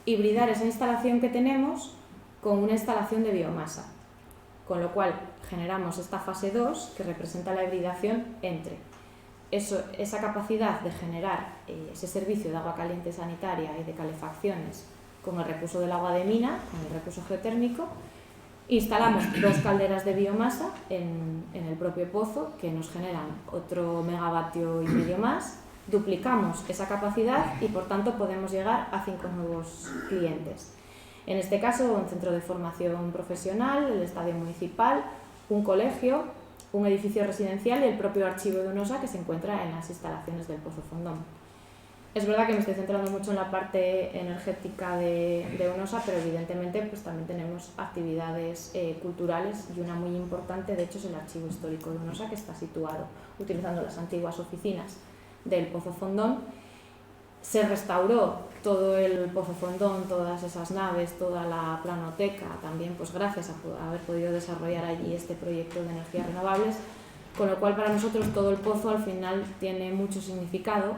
hibridar esa instalación que tenemos con una instalación de biomasa, con lo cual generamos esta fase 2 que representa la hibridación entre esa capacidad de generar ese servicio de agua caliente sanitaria y de calefacciones con el recurso del agua de mina, con el recurso geotérmico. Instalamos 2 calderas de biomasa en el propio pozo que nos generan otro megavatio y medio más, duplicamos esa capacidad y por tanto podemos llegar a 5 nuevos clientes. En este caso, un centro de formación profesional, el estadio municipal, un colegio, un edificio residencial y el propio archivo de UNOSA que se encuentra en las instalaciones del Pozo Fondón. Es verdad que me estoy centrando mucho en la parte energética de UNOSA, pero evidentemente pues, también tenemos actividades culturales y una muy importante, de hecho, es el archivo histórico de UNOSA, que está situado utilizando las antiguas oficinas del Pozo Fondón. Se restauró todo el Pozo Fondón, todas esas naves, toda la planoteca, también pues, gracias a haber podido desarrollar allí este proyecto de energías renovables, con lo cual para nosotros todo el pozo al final tiene mucho significado.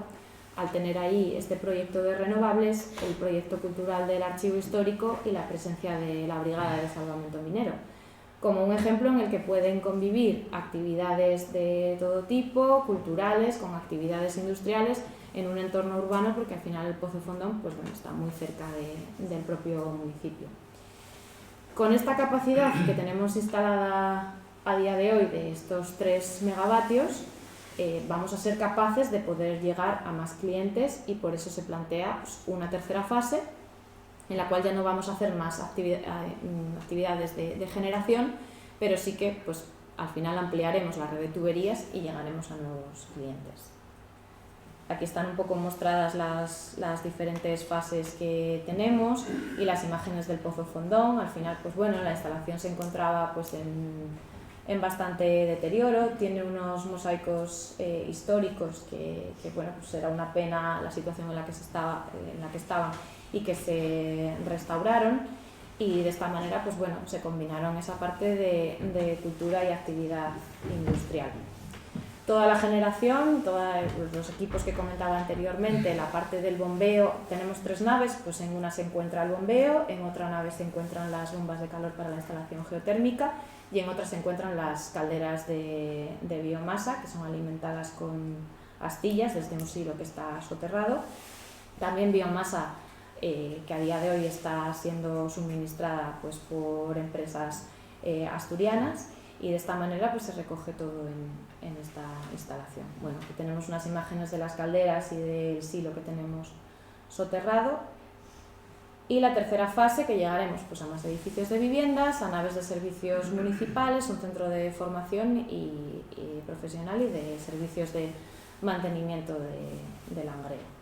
Al tener ahí este proyecto de renovables, el proyecto cultural del archivo histórico y la presencia de la Brigada de Salvamento Minero, como un ejemplo en el que pueden convivir actividades de todo tipo, culturales, con actividades industriales, en un entorno urbano, porque al final el Pozo Fondón pues, bueno, está muy cerca del propio municipio. Con esta capacidad que tenemos instalada a día de hoy de estos 3 megavatios, vamos a ser capaces de poder llegar a más clientes, y por eso se plantea pues, una tercera fase en la cual ya no vamos a hacer más actividades de generación, pero sí que pues, al final ampliaremos la red de tuberías y llegaremos a nuevos clientes. Aquí están un poco mostradas las diferentes fases que tenemos y las imágenes del Pozo Fondón. Al final, pues bueno, la instalación se encontraba pues en bastante deterioro, tiene unos mosaicos históricos que bueno, pues era una pena la situación en la que estaban y que se restauraron, y de esta manera pues bueno, se combinaron esa parte de cultura y actividad industrial. Toda la generación, todos los equipos que comentaba anteriormente, la parte del bombeo, tenemos 3 naves, pues en una se encuentra el bombeo, en otra nave se encuentran las bombas de calor para la instalación geotérmica y en otra se encuentran las calderas de biomasa, que son alimentadas con astillas desde un silo que está soterrado. También biomasa que a día de hoy está siendo suministrada pues, por empresas asturianas, y de esta manera pues, se recoge todo en esta instalación. Bueno, aquí tenemos unas imágenes de las calderas y del silo que tenemos soterrado. Y la tercera fase, que llegaremos pues, a más edificios de viviendas, a naves de servicios municipales, un centro de formación y profesional y de servicios de mantenimiento de langreo.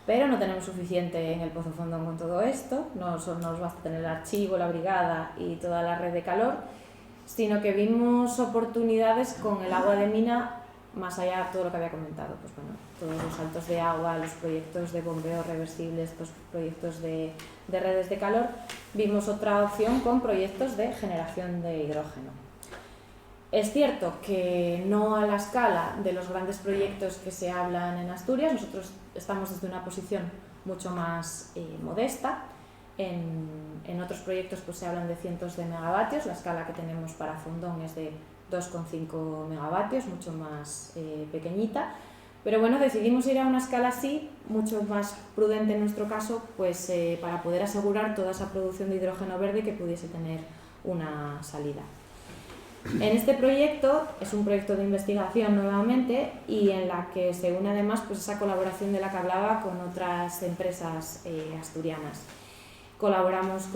Pero no tenemos suficiente en el Pozo Fondón con todo esto, no nos basta tener el archivo, la brigada y toda la red de calor, sino que vimos oportunidades con el agua de mina, más allá de todo lo que había comentado, pues bueno, todos los saltos de agua, los proyectos de bombeo reversible, estos proyectos de redes de calor. Vimos otra opción con proyectos de generación de hidrógeno. Es cierto que no a la escala de los grandes proyectos que se hablan en Asturias, nosotros estamos desde una posición mucho más modesta. En otros proyectos pues, se hablan de cientos de megavatios, la escala que tenemos para Fondón es de 2,5 megavatios, mucho más pequeñita, pero bueno, decidimos ir a una escala así, mucho más prudente en nuestro caso, pues para poder asegurar toda esa producción de hidrógeno verde que pudiese tener una salida. En este proyecto, es un proyecto de investigación nuevamente, y en la que se une además pues, esa colaboración de la que hablaba con otras empresas asturianas. Colaboramos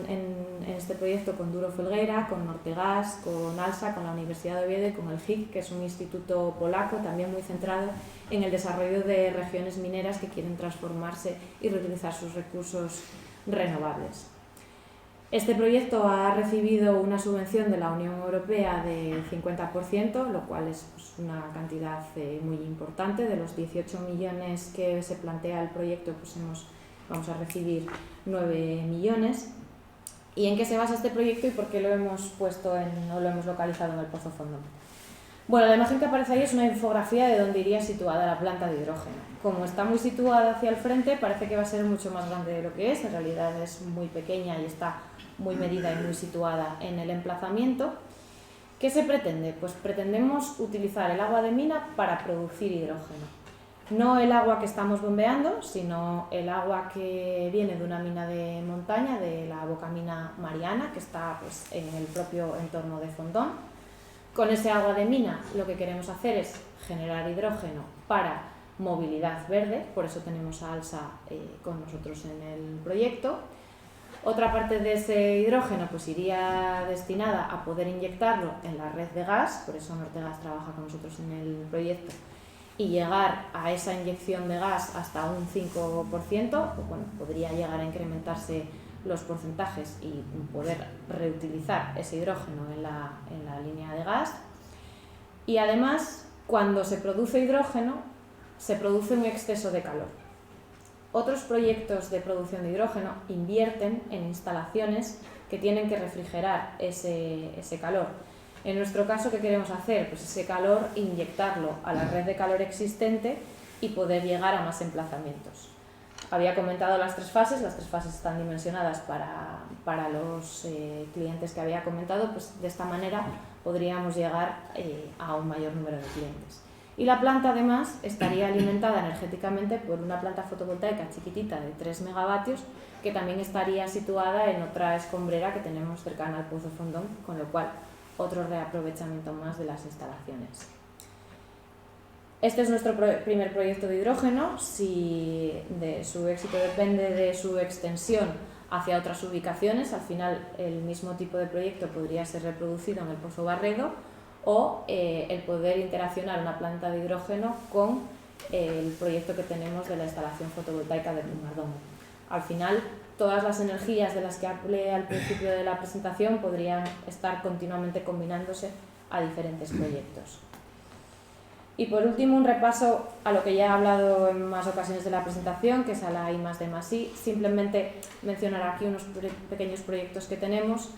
en este proyecto con Duro Felguera, con Nortegas, con ALSA, con la Universidad de Oviedo y con el HIC, que es un instituto polaco también muy centrado en el desarrollo de regiones mineras que quieren transformarse y reutilizar sus recursos renovables. Este proyecto ha recibido una subvención de la Unión Europea de 50%, lo cual es pues, una cantidad muy importante. De los 18 millones que se plantea el proyecto, pues vamos a recibir 9 millones. ¿Y en qué se basa este proyecto y por qué lo hemos lo hemos localizado en el Pozo Fondón? Bueno, la imagen que aparece ahí es una infografía de dónde iría situada la planta de hidrógeno. Como está muy situada hacia el frente, parece que va a ser mucho más grande de lo que es. En realidad es muy pequeña y está muy medida y muy situada en el emplazamiento. ¿Qué se pretende? Pues pretendemos utilizar el agua de mina para producir hidrógeno. No el agua que estamos bombeando, sino el agua que viene de una mina de montaña, de la Bocamina Mariana, que está pues, en el propio entorno de Fondón. Con ese agua de mina lo que queremos hacer es generar hidrógeno para movilidad verde, por eso tenemos a ALSA con nosotros en el proyecto. Otra parte de ese hidrógeno pues, iría destinada a poder inyectarlo en la red de gas, por eso Nortegas trabaja con nosotros en el proyecto, y llegar a esa inyección de gas hasta un 5%, pues, bueno, podría llegar a incrementarse los porcentajes y poder reutilizar ese hidrógeno en la línea de gas. Y además, cuando se produce hidrógeno, se produce un exceso de calor. Otros proyectos de producción de hidrógeno invierten en instalaciones que tienen que refrigerar ese calor. En nuestro caso, ¿qué queremos hacer? Pues ese calor inyectarlo a la red de calor existente y poder llegar a más emplazamientos. Había comentado las 3 fases están dimensionadas para los clientes que había comentado, pues de esta manera podríamos llegar a un mayor número de clientes. Y la planta además estaría alimentada energéticamente por una planta fotovoltaica chiquitita de 3 megavatios que también estaría situada en otra escombrera que tenemos cercana al Pozo Fondón, con lo cual otro reaprovechamiento más de las instalaciones. Este es nuestro primer proyecto de hidrógeno. Si de su éxito depende de su extensión hacia otras ubicaciones, al final el mismo tipo de proyecto podría ser reproducido en el Pozo Barredo, o el poder interaccionar una planta de hidrógeno con el proyecto que tenemos de la instalación fotovoltaica de Primardomo. Al final, todas las energías de las que hablé al principio de la presentación podrían estar continuamente combinándose a diferentes proyectos. Y por último, un repaso a lo que ya he hablado en más ocasiones de la presentación, que es a la I+D+I. Simplemente mencionar aquí unos pequeños proyectos que tenemos,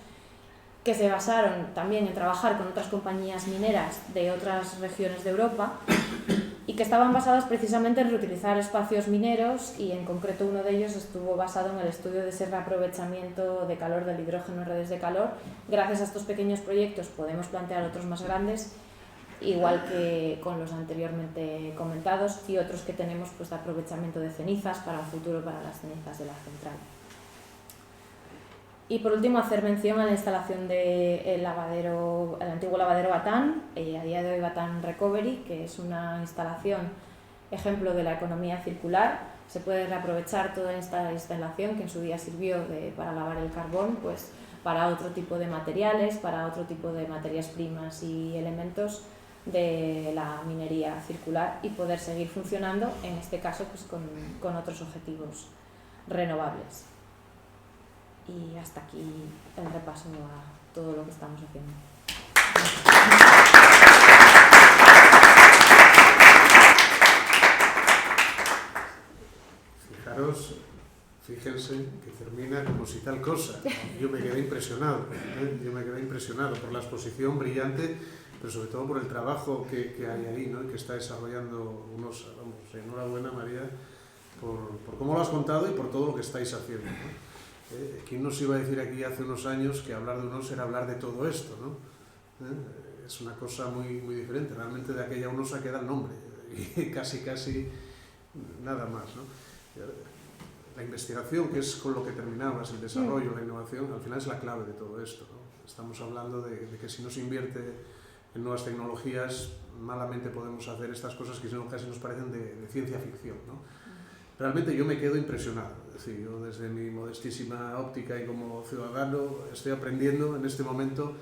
que se basaron también en trabajar con otras compañías mineras de otras regiones de Europa y que estaban basadas precisamente en reutilizar espacios mineros, y en concreto uno de ellos estuvo basado en el estudio de ese reaprovechamiento de calor del hidrógeno en redes de calor. Gracias a estos pequeños proyectos podemos plantear otros más grandes, igual que con los anteriormente comentados, y otros que tenemos pues de aprovechamiento de cenizas para el futuro, para las cenizas de la central. Y por último, hacer mención a la instalación del antiguo lavadero Batán, a día de hoy Batán Recovery, que es una instalación ejemplo de la economía circular. Se puede reaprovechar toda esta instalación que en su día sirvió para lavar el carbón, pues para otro tipo de materiales, para otro tipo de materias primas y elementos de la minería circular, y poder seguir funcionando, en este caso pues con otros objetivos renovables. Y hasta aquí el repaso a todo lo que estamos haciendo. Fíjense que termina como si tal cosa. Yo me quedé impresionado, por la exposición brillante, pero sobre todo por el trabajo que hay ahí, ¿no? Que está desarrollando UNOSA. Vamos, enhorabuena, María, por cómo lo has contado y por todo lo que estáis haciendo, ¿no? ¿Quién nos iba a decir aquí hace unos años que hablar de UNOSA era hablar de todo esto, ¿no? Es una cosa muy, muy diferente. Realmente de aquella UNOSA queda el nombre y casi nada más, ¿no? La investigación, que es con lo que terminabas, el desarrollo, la innovación, al final es la clave de todo esto, ¿no? Estamos hablando de que si no se invierte en nuevas tecnologías, malamente podemos hacer estas cosas que casi nos parecen de ciencia ficción, ¿no? Realmente yo me quedo impresionado. Es decir, yo desde mi modestísima óptica y como ciudadano estoy aprendiendo en este momento,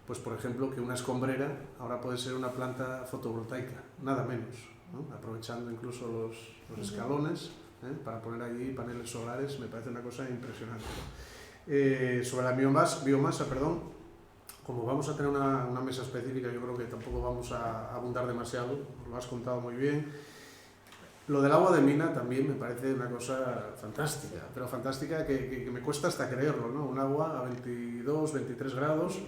pues por ejemplo, que una escombrera ahora puede ser una planta fotovoltaica, nada menos, ¿no? Aprovechando incluso los escalones, para poner allí paneles solares. Me parece una cosa impresionante. Sobre la biomasa, como vamos a tener una mesa específica, yo creo que tampoco vamos a abundar demasiado, lo has contado muy bien. Lo del agua de mina también me parece una cosa fantástica, pero fantástica que me cuesta hasta creerlo, ¿no? Un agua a 22, 23 grados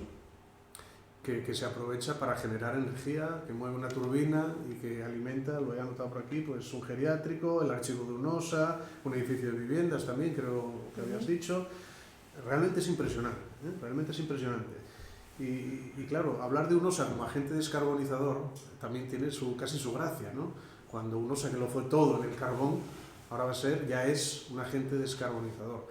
que se aprovecha para generar energía, que mueve una turbina y que alimenta, lo he anotado por aquí, pues un geriátrico, el archivo de UNOSA, un edificio de viviendas también, creo que habías dicho. Realmente es impresionante, ¿eh? Realmente es impresionante. Y claro, hablar de UNOSA como agente descarbonizador también tiene casi su gracia, ¿no? Cuando UNOSA, que lo fue todo en el carbón, ahora ya es un agente descarbonizador,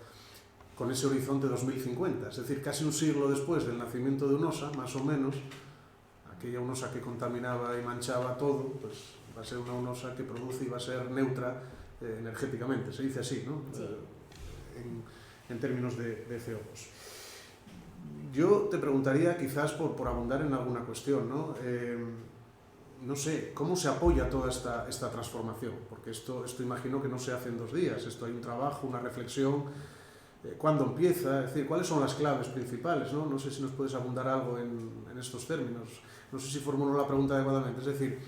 con ese horizonte 2050, es decir, casi un siglo después del nacimiento de UNOSA, más o menos, aquella UNOSA que contaminaba y manchaba todo, pues va a ser una UNOSA que produce y va a ser neutra energéticamente, se dice así, ¿no? Sí. En términos de CO2. Yo te preguntaría, quizás por abundar en alguna cuestión, ¿no? No sé, ¿cómo se apoya toda esta transformación? Porque esto imagino que no se hace en 2 días, esto hay un trabajo, una reflexión. ¿Cuándo empieza? Es decir, ¿cuáles son las claves principales, ¿no? No sé si nos puedes abundar algo en estos términos. No sé si formulo la pregunta adecuadamente. Es decir,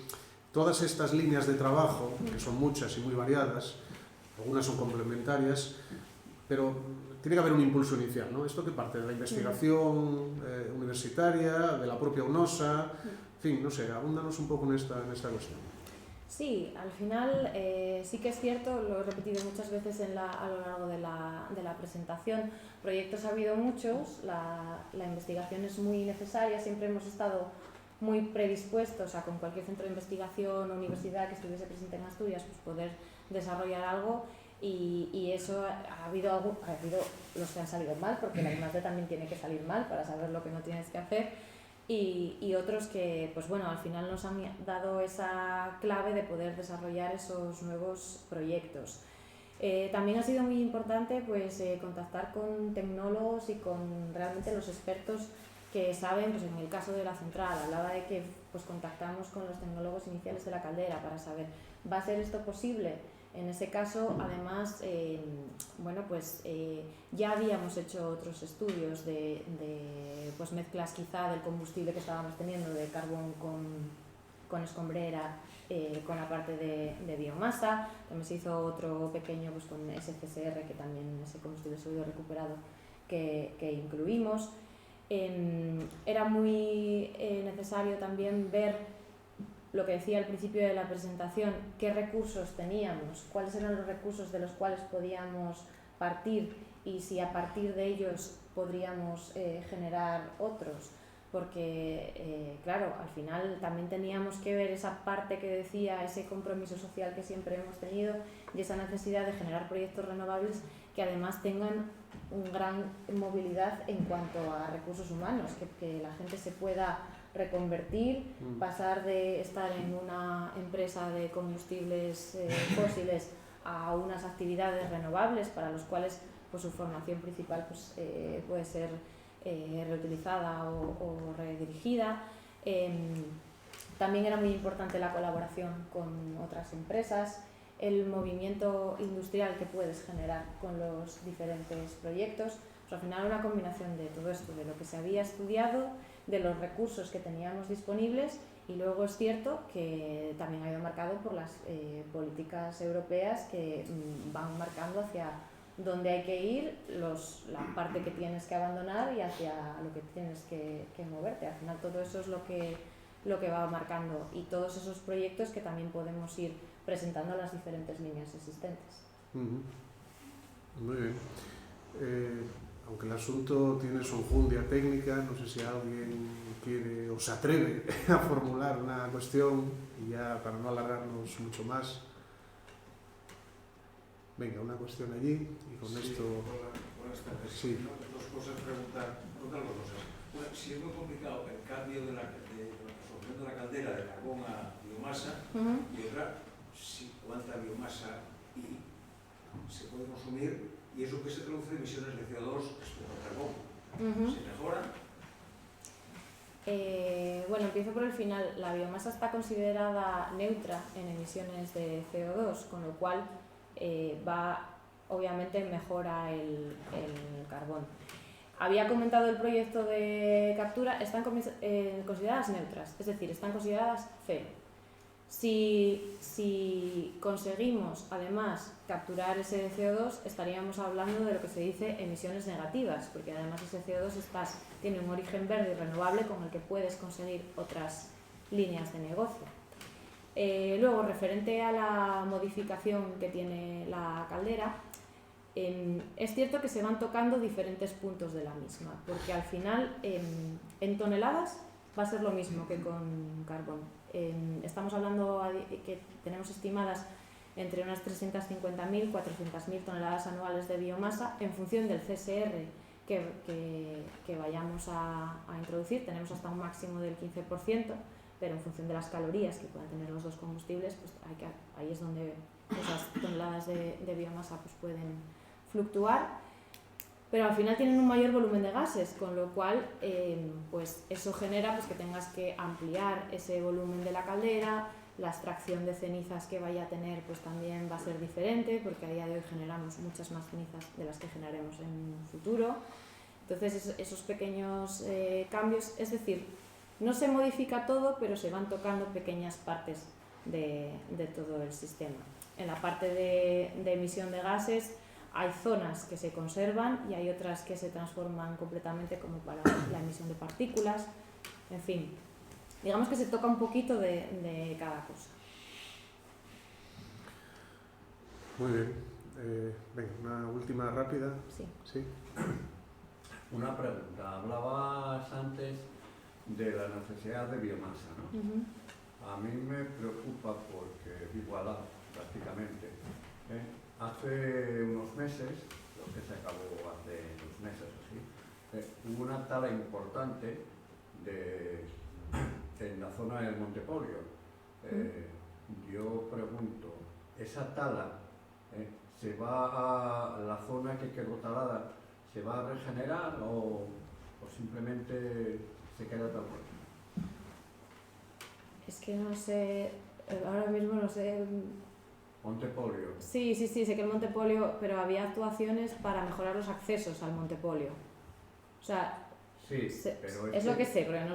todas estas líneas de trabajo, que son muchas y muy variadas, algunas son complementarias, pero tiene que haber un impulso inicial, ¿no? Esto que parte de la investigación universitaria, de la propia UNOSA. En fin, no sé, abúndanos un poco en esta cuestión. Sí, al final sí que es cierto, lo he repetido muchas veces a lo largo de la presentación, proyectos ha habido muchos, la investigación es muy necesaria, siempre hemos estado muy predispuestos a, con cualquier centro de investigación o universidad que estuviese presente en Asturias, pues poder desarrollar algo. Y eso ha habido los que han salido mal, porque la I+D también tiene que salir mal para saber lo que no tienes que hacer, y otros que, pues bueno, al final nos han dado esa clave de poder desarrollar esos nuevos proyectos. También ha sido muy importante pues, contactar con tecnólogos y con realmente los expertos que saben, pues en el caso de la central, hablaba de que pues, contactamos con los tecnólogos iniciales de la caldera para saber, ¿va a ser esto posible? En ese caso, además, bueno, pues, ya habíamos hecho otros estudios de pues, mezclas quizá del combustible que estábamos teniendo, de carbón con escombrera, con la parte de biomasa. También se hizo otro pequeño pues, con SCSR, que también ese combustible sólido recuperado que incluimos. Era muy necesario también ver lo que decía al principio de la presentación, qué recursos teníamos, cuáles eran los recursos de los cuales podíamos partir y si a partir de ellos podríamos generar otros, porque claro, al final también teníamos que ver esa parte que decía, ese compromiso social que siempre hemos tenido y esa necesidad de generar proyectos renovables que además tengan una gran movilidad en cuanto a recursos humanos, que la gente se pueda reconvertir, pasar de estar en una empresa de combustibles fósiles a unas actividades renovables para los cuales pues, su formación principal pues, puede ser reutilizada o redirigida. También era muy importante la colaboración con otras empresas, el movimiento industrial que puedes generar con los diferentes proyectos. Pues al final una combinación de todo esto, de lo que se había estudiado, de los recursos que teníamos disponibles, y luego es cierto que también ha ido marcado por las políticas europeas que van marcando hacia dónde hay que ir, la parte que tienes que abandonar y hacia lo que tienes que moverte. Al final todo eso es lo que va marcando, y todos esos proyectos que también podemos ir presentando a las diferentes líneas existentes. Muy bien. Aunque el asunto tiene su enjundia técnica, no sé si alguien quiere o se atreve a formular una cuestión, y ya para no alargarnos mucho más. Venga, una cuestión allí y con esto... Buenas tardes. Sí. Dos cosas preguntar, dos cosas. Bueno, si es muy complicado el cambio de la transformación de la caldera de carbón a biomasa, y otra, cuánta biomasa se puede consumir, y eso que se traduce en emisiones de CO2 respecto al carbón. ¿Se mejora? Bueno, empiezo por el final. La biomasa está considerada neutra en emisiones de CO2, con lo cual obviamente mejora el carbón. Había comentado el proyecto de captura, están consideradas neutras, es decir, están consideradas cero. Si conseguimos además capturar ese CO2, estaríamos hablando de lo que se dice emisiones negativas, porque además ese CO2 tiene un origen verde y renovable con el que puedes conseguir otras líneas de negocio. Luego, referente a la modificación que tiene la caldera, es cierto que se van tocando diferentes puntos de la misma, porque al final en toneladas va a ser lo mismo que con carbón. Estamos hablando que tenemos estimadas entre unas 350.000 y 400.000 toneladas anuales de biomasa en función del CSR que vayamos a introducir. Tenemos hasta un máximo del 15%, pero en función de las calorías que puedan tener los dos combustibles, pues ahí es donde esas toneladas de biomasa pues pueden fluctuar. Pero al final tienen un mayor volumen de gases, con lo cual pues eso genera pues, que tengas que ampliar ese volumen de la caldera, la extracción de cenizas que vaya a tener pues también va a ser diferente, porque a día de hoy generamos muchas más cenizas de las que generaremos en un futuro. Entonces esos pequeños cambios, es decir, no se modifica todo, pero se van tocando pequeñas partes de todo el sistema. En la parte de emisión de gases, hay zonas que se conservan y hay otras que se transforman completamente, como para la emisión de partículas. En fin, digamos que se toca un poquito de cada cosa. Muy bien. Venga, una última rápida. Sí. ¿Sí? Una pregunta. Hablabas antes de la necesidad de biomasa, ¿no? A mí me preocupa porque vivo al lado, prácticamente. Hace unos meses, lo que se acabó hace 2 meses así, hubo una tala importante en la zona del Montepolio. Yo pregunto, ¿esa tala se va a la zona que quedó talada, se va a regenerar o simplemente se queda tal cual? Es que no sé, ahora mismo no sé. Montepolio. Sí, sé que el Montepolio, pero había actuaciones para mejorar los accesos al Montepolio. O sea, sí, pero es lo que sé, porque no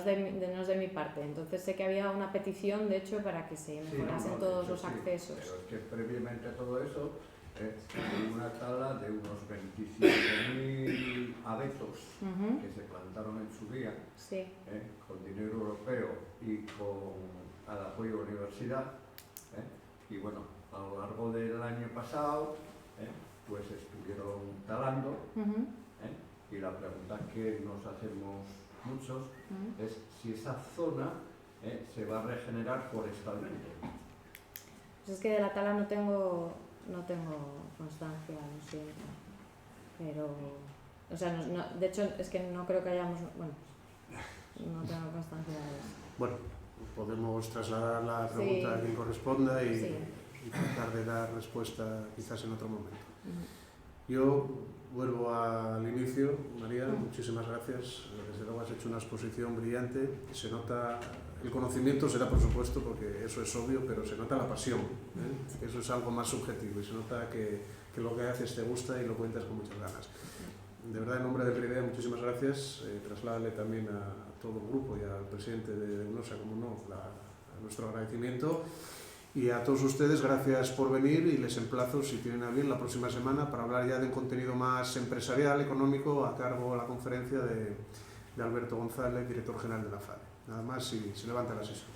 es de mi parte. Entonces sé que había una petición, de hecho, para que se mejorasen todos los accesos. Pero es que previamente a todo eso, hubo una tala de unos 27.000 abetos que se plantaron en su día, con dinero europeo y con el apoyo de la universidad. Y bueno, a lo largo del año pasado, pues estuvieron talando. Y la pregunta que nos hacemos muchos es si esa zona se va a regenerar forestalmente. Pues es que de la tala no tengo constancia, lo siento. Pero, o sea, de hecho es que no creo que hayamos, bueno, no tengo constancia de eso. Bueno, podemos trasladar la pregunta a quien corresponda y tratar de dar respuesta quizás en otro momento. Yo vuelvo al inicio, María, muchísimas gracias. Desde luego has hecho una exposición brillante. Se nota, el conocimiento será por supuesto, porque eso es obvio, pero se nota la pasión, que eso es algo más subjetivo y se nota que lo que haces te gusta y lo cuentas con muchas ganas. De verdad, en nombre del RIDEA, muchísimas gracias. Trasládale también a todo el grupo y al presidente de UNOSA, como no, nuestro agradecimiento. Y a todos ustedes, gracias por venir y les emplazo, si tienen a bien, la próxima semana para hablar ya de un contenido más empresarial, económico, a cargo de la conferencia de Alberto González, director general de la FADE. Nada más y se levanta la sesión.